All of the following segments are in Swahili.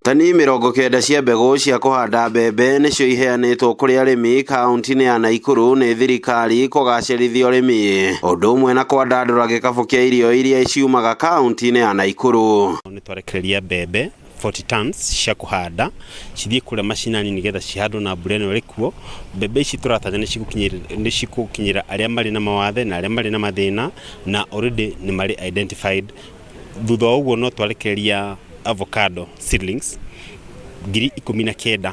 Tani 90 cia mbegũ cia kũhanda mbembe nĩcio iheanĩtwo kũrĩ arĩmi kaunti-inĩ ya Nakuru nĩ thirikari kũgacĩrithia ũrĩmi. Ũndũ ũmwe na kwandandũra gĩkabũ kĩa irio iria ciumaga kaunti-inĩ ya Nakuru. Nĩ twarekereria mbembe 40 tons cia kũhanda cithiĩ kũrĩa macinani nĩgetha cihandwo na mbura ĩno ĩrĩ kuo. Mbembe ici tũratanya nĩ cigũkinyĩra arĩa marĩ na mawathe na arĩa marĩ na mathĩna na already nĩ marĩ identified. Thutha wa ũguo no twarekereria avocado seedlings 19,000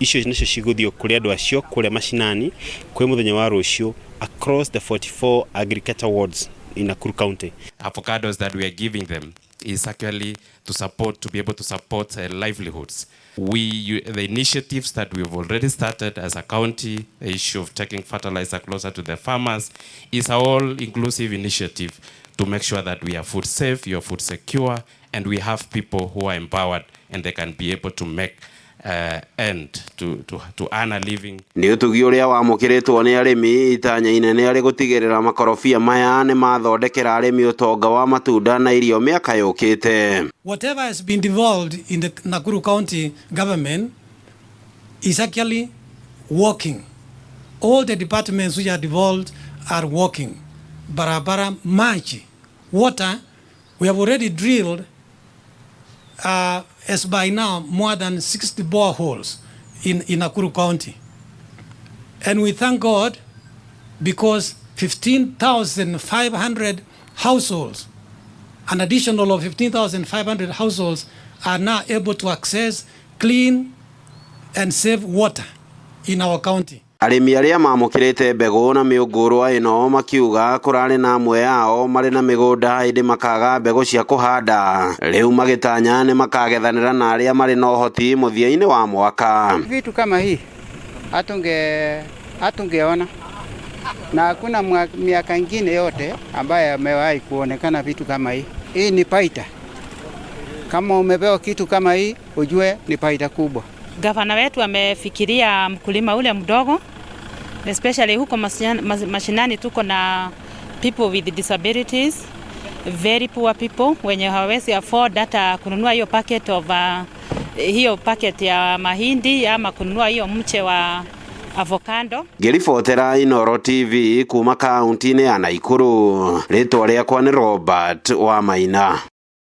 icio nĩcio cigũthio kũrĩ andũ acio kũrĩa macinani kwĩ mũthenya wa rũciũ across the 44 agriculture wards in Nakuru County. Avocados that we are giving them is actually to be able to support livelihoods. The initiatives that we've already started as a county, the issue of taking fertilizer closer to the farmers, is a all-inclusive initiative to make sure that we are food safe, you are food secure, and we have people who are empowered and they can be able to make to earn a living. Nĩ ũtugi ũrĩa wamũkĩrĩtwo nĩ arĩmi itanya inene arĩ gũtigĩrĩra makorobia maya nĩ mathondekera arĩmi ũtonga wa matunda na irio mĩaka yũkĩte. Whatever has been devolved in the Nakuru County government is actually working. All the departments which are devolved are working. Barabara, maji, water, we have already drilled as by now more than 60 boreholes in Nakuru County. And we thank God because 15,500 households, an additional of 15,500 households are now able to access clean and safe water in our county. Arĩmi arĩa mamũkĩrĩte mbegũ na mĩũngũrwa ĩno makiuga kũrarĩ na amwe yao marĩ na mĩgũnda ĩndĩ makaga mbegũ cia kũhanda. Rĩu magĩtanya nĩ makagethanĩra na arĩa marĩ na ũhoti mũthia-inĩ wa mwaka. Vitu kama hii hatungeona na hakuna miaka ingine yote ambayo amewahi kuonekana vitu kama hii. Hii ni faida. Kama umepewa kitu kama hii ujue ni faida kubwa. Gavana wetu amefikiria mkulima ule mdogo, especially huko mashinani tuko na people with disabilities, very poor people wenye hawezi afford hata kununua hiyo packet ya mahindi ama kununua hiyo mche wa avocado. Ngĩribotera Inooro TV kuma kaunti-inĩ ya Nakuru. Rĩtwa rĩakwa nĩ Robert wa Maina.